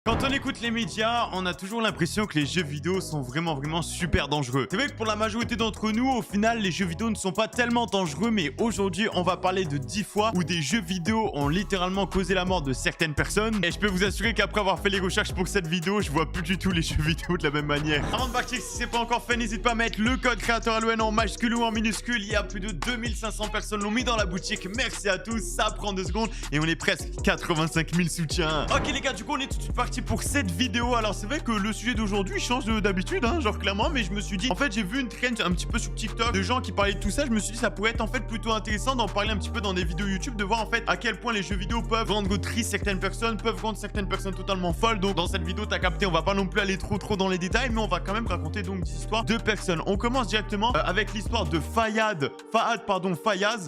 Quand on écoute les médias, on a toujours l'impression que les jeux vidéo sont vraiment super dangereux. C'est vrai que pour la majorité d'entre nous, au final, les jeux vidéo ne sont pas tellement dangereux, mais aujourd'hui, on va parler de 10 fois où des jeux vidéo ont littéralement causé la mort de certaines personnes. Et je peux vous assurer qu'après avoir fait les recherches pour cette vidéo, je vois plus du tout les jeux vidéo de la même manière. Avant de partir, si c'est pas encore fait, n'hésite pas à mettre le code créateur LON en majuscule ou en minuscule. Il y a plus de 2500 personnes l'ont mis dans la boutique. Merci à tous, ça prend 2 secondes et on est presque 85 000 soutiens. Ok les gars, du coup, on est tout de suite parti pour cette vidéo. Alors c'est vrai que le sujet d'aujourd'hui change d'habitude, hein, genre clairement, mais je me suis dit, en fait j'ai vu une trend un petit peu sur TikTok de gens qui parlaient de tout ça. Je me suis dit ça pourrait être en fait plutôt intéressant d'en parler un petit peu dans des vidéos YouTube, de voir en fait à quel point les jeux vidéo peuvent rendre tristes certaines personnes, peuvent rendre certaines personnes totalement folles. Donc dans cette vidéo t'as capté, on va pas non plus aller trop dans les détails, mais on va quand même raconter donc des histoires de personnes. On commence directement avec l'histoire de Fayaz.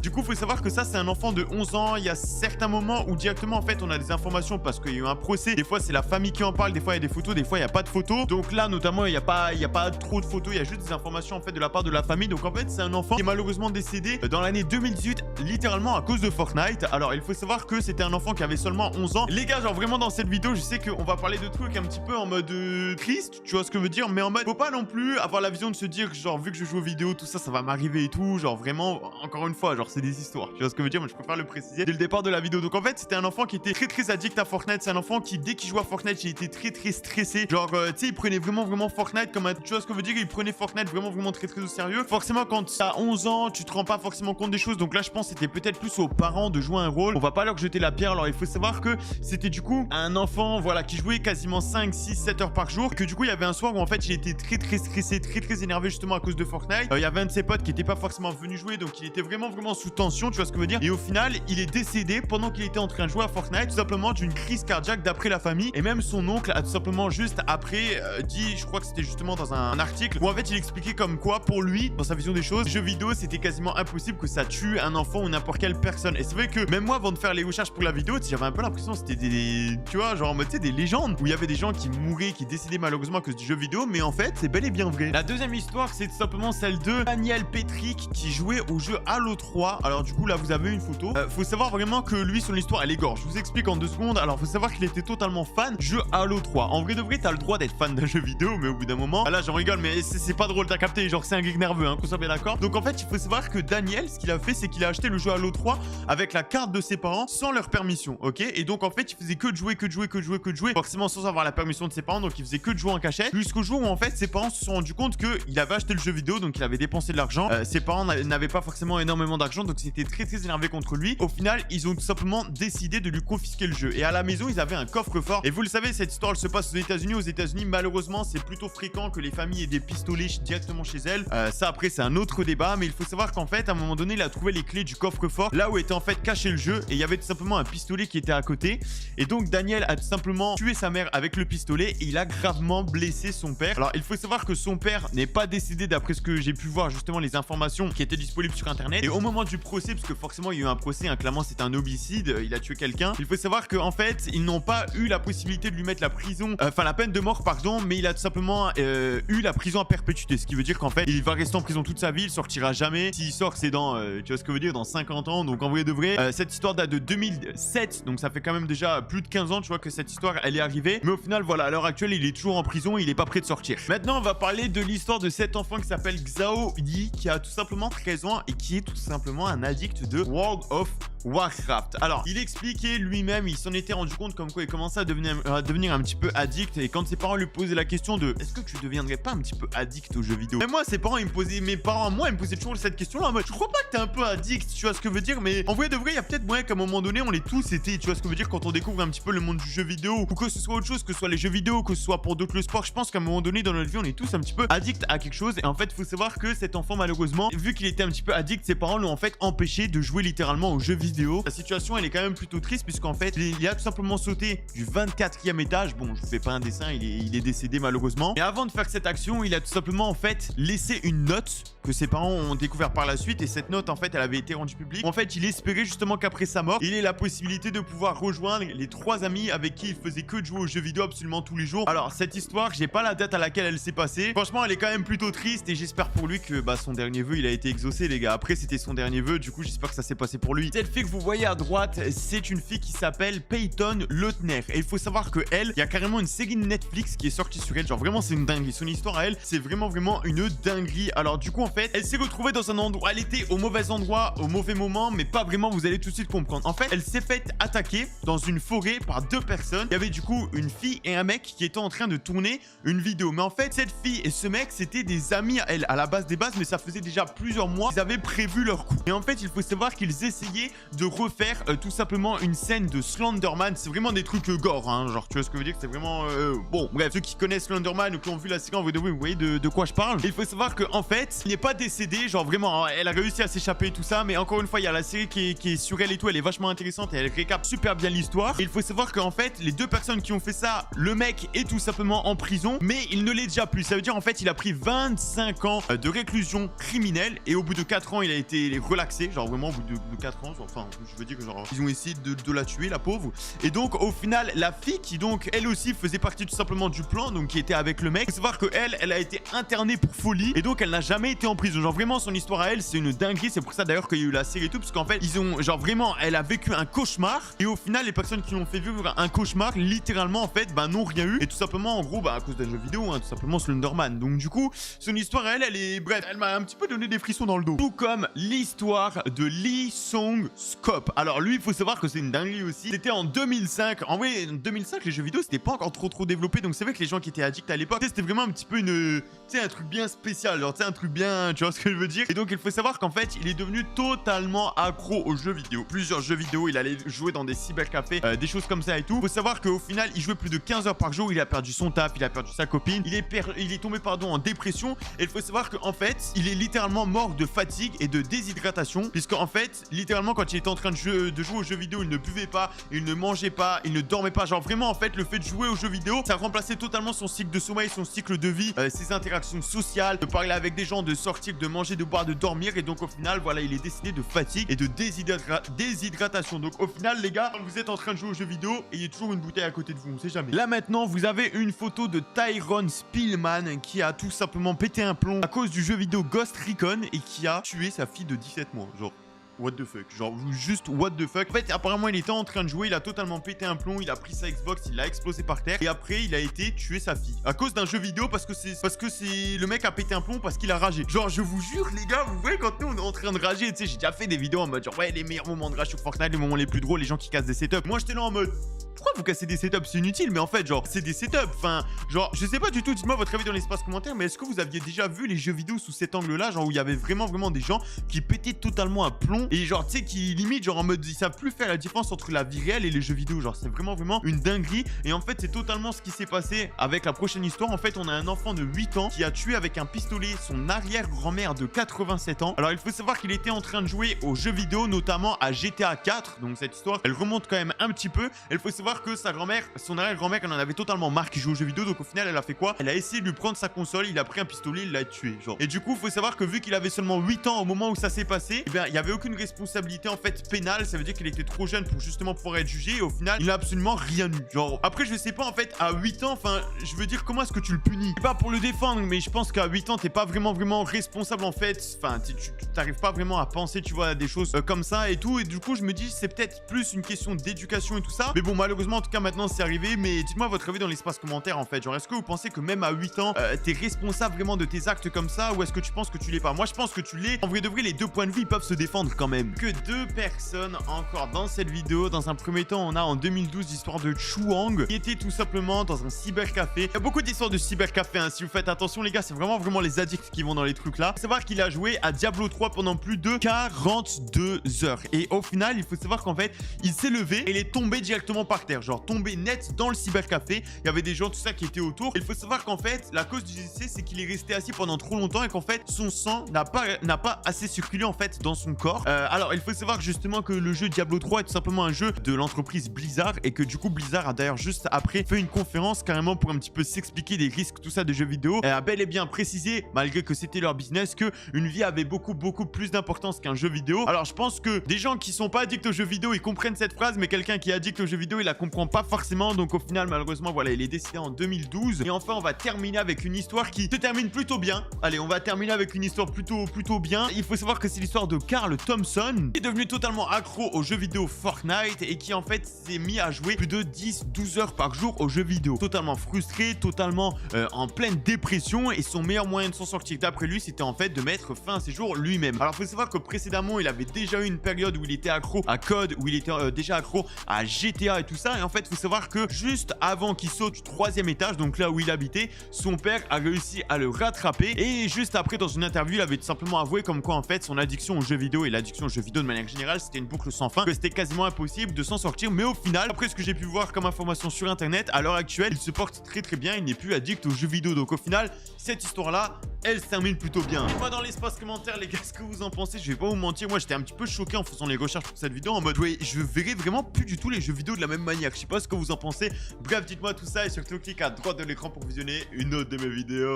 Du coup faut savoir que ça c'est un enfant de 11 ans. Il y a certains moments où directement en fait on a des informations parce qu'il y a eu un procès. Des fois c'est la famille qui en parle, des fois il y a des photos, des fois il n'y a pas de photos. Donc là notamment il n'y a pas trop de photos, il y a juste des informations en fait de la part de la famille. Donc en fait c'est un enfant qui est malheureusement décédé dans l'année 2018 littéralement à cause de Fortnite. Alors il faut savoir que c'était un enfant qui avait seulement 11 ans. Les gars, genre vraiment dans cette vidéo je sais qu'on va parler de trucs un petit peu en mode triste, tu vois ce que je veux dire, mais en mode faut pas non plus avoir la vision de se dire genre vu que je joue aux vidéos tout ça ça va m'arriver et tout, genre vraiment encore une fois genre c'est des histoires, tu vois ce que je veux dire, mais je préfère le préciser dès le départ de la vidéo. Donc en fait c'était un enfant qui était très addict à Fortnite. C'est un enfant qui dès qu'il jouait à Fortnite il était très stressé, genre tu sais il prenait vraiment Fortnite comme un, tu vois ce que je veux dire, il prenait Fortnite vraiment très au sérieux. Forcément quand t'as 11 ans tu te rends pas forcément compte des choses, donc là je pense que c'était peut-être plus aux parents de jouer un rôle. On va pas leur jeter la pierre. Alors il faut savoir que c'était du coup un enfant voilà qui jouait quasiment 5, 6, 7 heures par jour, que du coup il y avait un soir où en fait il était très stressé, très énervé justement à cause de Fortnite. Il y avait un de ses potes qui était pas forcément venu jouer, donc il était vraiment sous tension, tu vois ce que je veux dire, et au final il est décédé pendant qu'il était en train de jouer à Fortnite, tout simplement d'une crise cardiaque d'après la famille. Et même son oncle a tout simplement juste après dit, je crois que c'était justement dans un article où en fait il expliquait comme quoi pour lui dans sa vision des choses, les jeux vidéo c'était quasiment impossible que ça tue un enfant ou n'importe quelle personne. Et c'est vrai que même moi avant de faire les recherches pour la vidéo, j'avais un peu l'impression que c'était des, tu vois, genre en mode tu sais des légendes où il y avait des gens qui mouraient, qui décédaient malheureusement à cause du jeu vidéo, mais en fait c'est bel et bien vrai. La deuxième histoire c'est tout simplement celle de Daniel Petrick qui jouait au jeu Halo 3. Alors du coup là vous avez une photo. Faut savoir vraiment que lui son histoire elle est gore. Je vous explique en 2 secondes. Alors faut savoir qu'il était totalement fan du jeu Halo 3. En vrai de vrai t'as le droit d'être fan d'un jeu vidéo, mais au bout d'un moment, là j'en rigole mais c'est pas drôle, t'as capté, genre c'est un geek nerveux hein, qu'on soit bien d'accord. Donc en fait il faut savoir que Daniel ce qu'il a fait c'est qu'il a acheté le jeu Halo 3 avec la carte de ses parents sans leur permission, ok. Et donc en fait il faisait que de jouer, forcément sans avoir la permission de ses parents, donc il faisait que de jouer en cachette, jusqu'au jour où en fait ses parents se sont rendus compte qu'il avait acheté le jeu vidéo, donc il avait dépensé de l'argent. Ses parents n'avaient pas forcément énormément d'argent, donc c'était très énervé contre lui. Au final ils ont tout simplement décidé de lui confisquer le jeu, et à la maison ils avaient un coffre-fort. Et vous le savez, cette histoire elle se passe aux États-Unis. Aux États-Unis malheureusement c'est plutôt fréquent que les familles aient des pistolets directement chez elles. Ça après c'est un autre débat, mais il faut savoir qu'en fait à un moment donné il a trouvé les clés du coffre-fort là où était en fait caché le jeu, et il y avait tout simplement un pistolet qui était à côté. Et donc Daniel a tout simplement tué sa mère avec le pistolet et il a gravement blessé son père. Alors il faut savoir que son père n'est pas décédé d'après ce que j'ai pu voir, justement les informations qui étaient disponibles sur internet. Et au moment du procès, parce que forcément il y a eu un procès hein, clairement c'est un homicide, il a tué quelqu'un, il faut savoir qu'en fait ils n'ont pas eu la possibilité de lui mettre la prison, enfin la peine de mort pardon, mais il a tout simplement eu la prison à perpétuité, ce qui veut dire qu'en fait il va rester en prison toute sa vie, il sortira jamais. S'il sort c'est dans tu vois ce que je veux dire, dans 50 ans. Donc en vrai de vrai cette histoire date de 2007, donc ça fait quand même déjà plus de 15 ans tu vois que cette histoire elle est arrivée. Mais au final voilà, à l'heure actuelle il est toujours en prison, il est pas prêt de sortir. Maintenant on va parler de l'histoire de cet enfant qui s'appelle Xiao Yi, qui a tout simplement 13 ans et qui est tout simplement un addict de World of Warcraft. Alors il expliquait lui-même, il s'en était rendu compte comme quoi il commençait à devenir un petit peu addict. Et quand ses parents lui posaient la question de est-ce que tu deviendrais pas un petit peu addict aux jeux vidéo, et moi ses parents ils me posaient, mes parents à moi ils me posaient toujours cette question là en mode je crois pas que t'es un peu addict, tu vois ce que je veux dire, mais en vrai de vrai il y a peut-être moyen qu'à un moment donné on est tous été, tu vois ce que je veux dire, quand on découvre un petit peu le monde du jeu vidéo, ou que ce soit autre chose, que ce soit les jeux vidéo, que ce soit pour d'autres le sport, je pense qu'à un moment donné dans notre vie on est tous un petit peu addict à quelque chose. Et en fait faut savoir que cet enfant malheureusement, vu qu'il était un petit peu addict, ses parents l'ont en fait empêché de jouer littéralement aux jeux vidéo. La situation elle est quand même plutôt triste puisqu'en fait il a tout simplement sauté du 24e étage. Bon je vous fais pas un dessin, il est décédé malheureusement. Et avant de faire cette action il a tout simplement en fait laissé une note que ses parents ont découvert par la suite, et cette note en fait elle avait été rendue publique. En fait il espérait justement qu'après sa mort il ait la possibilité de pouvoir rejoindre les 3 amis avec qui il faisait que de jouer aux jeux vidéo absolument tous les jours. Alors cette histoire j'ai pas la date à laquelle elle s'est passée, franchement elle est quand même plutôt triste, et j'espère pour lui que son dernier vœu il a été exaucé les gars. Après c'était son dernier vœu, du coup j'espère que ça s'est passé pour lui. Cette fille que vous voyez à droite, c'est une fille qui s'appelle Peyton Leutner. Et il faut savoir que elle, il y a carrément une série de Netflix qui est sortie sur elle. Genre vraiment, c'est une dinguerie. Son histoire à elle, c'est vraiment une dinguerie. Alors du coup, en fait, elle s'est retrouvée dans un endroit. Elle était au mauvais endroit, au mauvais moment, mais pas vraiment. Vous allez tout de suite comprendre. En fait, elle s'est faite attaquer dans une forêt par deux personnes. Il y avait du coup une fille et un mec qui étaient en train de tourner une vidéo. Mais en fait, cette fille et ce mec, c'était des amis à elle, à la base des bases, mais ça faisait déjà plusieurs mois qu'ils avaient prévu leur coup. Et en fait, il faut savoir qu'ils essayaient de refaire tout simplement une scène de Slenderman. C'est vraiment des trucs gore, hein, genre tu vois ce que je veux dire, c'est vraiment bon, bref, ceux qui connaissent Slenderman ou qui ont vu la série en vidéo, vous voyez de quoi je parle. Et il faut savoir que en fait, il n'est pas décédé, genre vraiment, elle a réussi à s'échapper et tout ça, mais encore une fois, il y a la série qui est sur elle et tout, elle est vachement intéressante et elle récap super bien l'histoire. Et il faut savoir qu'en fait, les deux personnes qui ont fait ça, le mec est tout simplement en prison, mais il ne l'est déjà plus. Ça veut dire en fait, il a pris 25 ans de réclusion criminelle et au bout de 4 ans, il a été relaxé, genre vraiment au bout de 4 ans, genre, enfin, je veux dire que genre, ils ont essayé de la tuer, la pauvre. Et donc, au final, la fille qui donc, elle aussi faisait partie tout simplement du plan, donc qui était avec le mec, il faut savoir que elle a été internée pour folie et donc elle n'a jamais été en prison. Genre vraiment, son histoire à elle, c'est une dinguerie. C'est pour ça d'ailleurs qu'il y a eu la série et tout, parce qu'en fait, ils ont, genre vraiment, elle a vécu un cauchemar et au final, les personnes qui l'ont fait vivre un cauchemar, littéralement, en fait, bah, n'ont rien eu. Et tout simplement, en gros, bah, à cause d'un jeu vidéo, hein, tout simplement Slenderman. Donc, du coup, son histoire à elle, elle est, bref, elle m'a un petit peu donné des frissons dans le dos. Tout comme l'histoire de Lee Song-scope. Alors, lui, il faut savoir que c'est une dinguerie aussi. C'était en 2005. En vrai, en 2005, les jeux vidéo, c'était pas encore trop développé. Donc, c'est vrai que les gens qui étaient addicts à l'époque, c'était vraiment un petit peu une, tu sais, un truc bien spécial. Genre, tu sais, un truc bien, tu vois ce que je veux dire. Et donc, il faut savoir qu'en fait, il est devenu totalement accro aux jeux vidéo. Plusieurs jeux vidéo, il allait jouer dans des cybercafés, des choses comme ça et tout. Il faut savoir qu'au final, il jouait plus de 15 heures par jour. Il a perdu son taf, il a perdu sa copine. Il est tombé, pardon, en dépression. Et il faut savoir qu'en fait, il est littéralement mort de fatigue et de déshydratation. Puisqu'en fait, littéralement, quand il était en train de jouer aux jeux vidéo, il ne buvait pas, il ne mangeait pas, il ne dormait pas. Genre, vraiment, en fait, le fait de jouer aux jeux vidéo, ça remplaçait totalement son cycle de sommeil, son cycle de vie, ses interactions sociales, de parler avec des gens, de sortir, de manger, de boire, de dormir. Et donc, au final, voilà, il est décédé de fatigue et de déshydratation. Donc, au final, les gars, quand vous êtes en train de jouer aux jeux vidéo, il y a toujours une bouteille à côté de vous, on sait jamais. Là, maintenant, vous avez une photo de Tyrone Spillman qui a tout simplement pété un plomb à cause du jeu vidéo Ghost Recon et qui a tué sa fille de 17 mois. Genre, what the fuck, genre juste what the fuck. En fait, apparemment, il était en train de jouer, il a totalement pété un plomb, il a pris sa Xbox, il l'a explosé par terre et après, il a été tuer sa fille à cause d'un jeu vidéo parce que c'est le mec a pété un plomb parce qu'il a ragé. Genre, je vous jure, les gars, vous voyez quand nous on est en train de rager, tu sais, j'ai déjà fait des vidéos en mode genre ouais, les meilleurs moments de rage sur Fortnite, les moments les plus drôles, les gens qui cassent des setups. Moi, j'étais là en mode pourquoi vous cassez des setups? C'est inutile, mais en fait, genre, c'est des setups. Enfin, genre, je sais pas du tout, dites-moi votre avis dans l'espace commentaire, mais est-ce que vous aviez déjà vu les jeux vidéo sous cet angle-là, genre où il y avait vraiment des gens qui pétaient totalement un plomb et genre, tu sais, qui limite, genre en mode, ils savent plus faire la différence entre la vie réelle et les jeux vidéo. Genre, c'est vraiment une dinguerie. Et en fait, c'est totalement ce qui s'est passé avec la prochaine histoire. En fait, on a un enfant de 8 ans qui a tué avec un pistolet son arrière-grand-mère de 87 ans. Alors, il faut savoir qu'il était en train de jouer aux jeux vidéo, notamment à GTA 4. Donc, cette histoire, elle remonte quand même un petit peu. Et il faut savoir que sa grand-mère, son arrière-grand-mère, elle en avait totalement marre qu'il joue aux jeux vidéo. Donc, au final, elle a fait quoi? Elle a essayé de lui prendre sa console. Il a pris un pistolet, il l'a tué. Genre. Et du coup, il faut savoir que vu qu'il avait seulement 8 ans au moment où ça s'est passé, eh bien, il n'y avait aucune responsabilité en fait pénale. Ça veut dire qu'il était trop jeune pour justement pouvoir être jugé. Et au final, il n'a absolument rien eu. Genre, après, je sais pas en fait, à 8 ans, enfin, je veux dire, comment est-ce que tu le punis? C'est pas pour le défendre, mais je pense qu'à 8 ans, t'es pas vraiment responsable en fait. Enfin, tu t'arrives pas vraiment à penser, tu vois, à des choses comme ça et tout. Et du coup, je me dis, c'est peut-être plus une question d'éducation et tout ça. Mais bon, malheureusement, en tout cas, maintenant, c'est arrivé. Mais dites-moi votre avis dans l'espace commentaire en fait. Genre, est-ce que vous pensez que même à 8 ans, t'es responsable vraiment de tes actes comme ça? Ou est-ce que tu penses que tu l'es pas? Moi, je pense que tu l'es. En vrai de vrai, les deux points de vue, ils peuvent se défendre quand même. Que deux personnes encore dans cette vidéo. Dans un premier temps, on a en 2012 l'histoire de Chuang qui était tout simplement dans un cybercafé. Il y a beaucoup d'histoires de cybercafé, hein. Si vous faites attention, les gars, c'est vraiment les addicts qui vont dans les trucs là. Faut savoir qu'il a joué à Diablo 3 pendant plus de 42 heures. Et au final, il faut savoir qu'en fait, il s'est levé et il est tombé directement par terre. Genre, tombé net dans le cybercafé. Il y avait des gens, tout ça, qui étaient autour. Et il faut savoir qu'en fait, la cause du décès, c'est qu'il est resté assis pendant trop longtemps et qu'en fait, son sang n'a pas assez circulé en fait dans son corps. Alors, il faut savoir justement que le jeu Diablo 3 est tout simplement un jeu de l'entreprise Blizzard et que du coup, Blizzard a d'ailleurs juste après fait une conférence carrément pour un petit peu s'expliquer des risques, tout ça de jeux vidéo. A bel et bien précisé, malgré que c'était leur business, que une vie avait beaucoup plus d'importance qu'un jeu vidéo. Alors, je pense que des gens qui sont pas addicts aux jeux vidéo, ils comprennent cette phrase, mais quelqu'un qui est addict aux jeux vidéo, il la comprend pas forcément. Donc au final, malheureusement, voilà, il est décédé en 2012. Et enfin, on va terminer avec une histoire qui se termine plutôt bien. Allez, on va terminer avec une histoire plutôt bien. Il faut savoir que c'est l'histoire de Carl Thompson, qui est devenu totalement accro aux jeux vidéo Fortnite et qui en fait s'est mis à jouer plus de 10-12 heures par jour aux jeux vidéo. Totalement frustré, totalement en pleine dépression, et son meilleur moyen de s'en sortir d'après lui, c'était en fait de mettre fin à ses jours lui-même. Alors il faut savoir que précédemment, il avait déjà eu une période où il était accro à COD, où il était déjà accro à GTA et tout ça. Et en fait, il faut savoir que juste avant qu'il saute du 3e étage, donc là où il habitait, son père a réussi à le rattraper. Et juste après, dans une interview, il avait tout simplement avoué comme quoi en fait son addiction aux jeux vidéo et l'addiction aux jeux vidéo de manière générale, c'était une boucle sans fin, que c'était quasiment impossible de s'en sortir. Mais au final, après ce que j'ai pu voir comme information sur internet, à l'heure actuelle, il se porte très bien, il n'est plus addict aux jeux vidéo. Donc au final, cette histoire là, elle se termine plutôt bien. Dites-moi dans l'espace commentaire les gars ce que vous en pensez. Je vais pas vous mentir, moi j'étais un petit peu choqué en faisant les recherches pour cette vidéo, en mode ouais, je verrai vraiment plus du tout les jeux vidéo de la même manière. Je sais pas ce que vous en pensez. Bref, dites-moi tout ça et surtout cliquez à droite de l'écran pour visionner une autre de mes vidéos.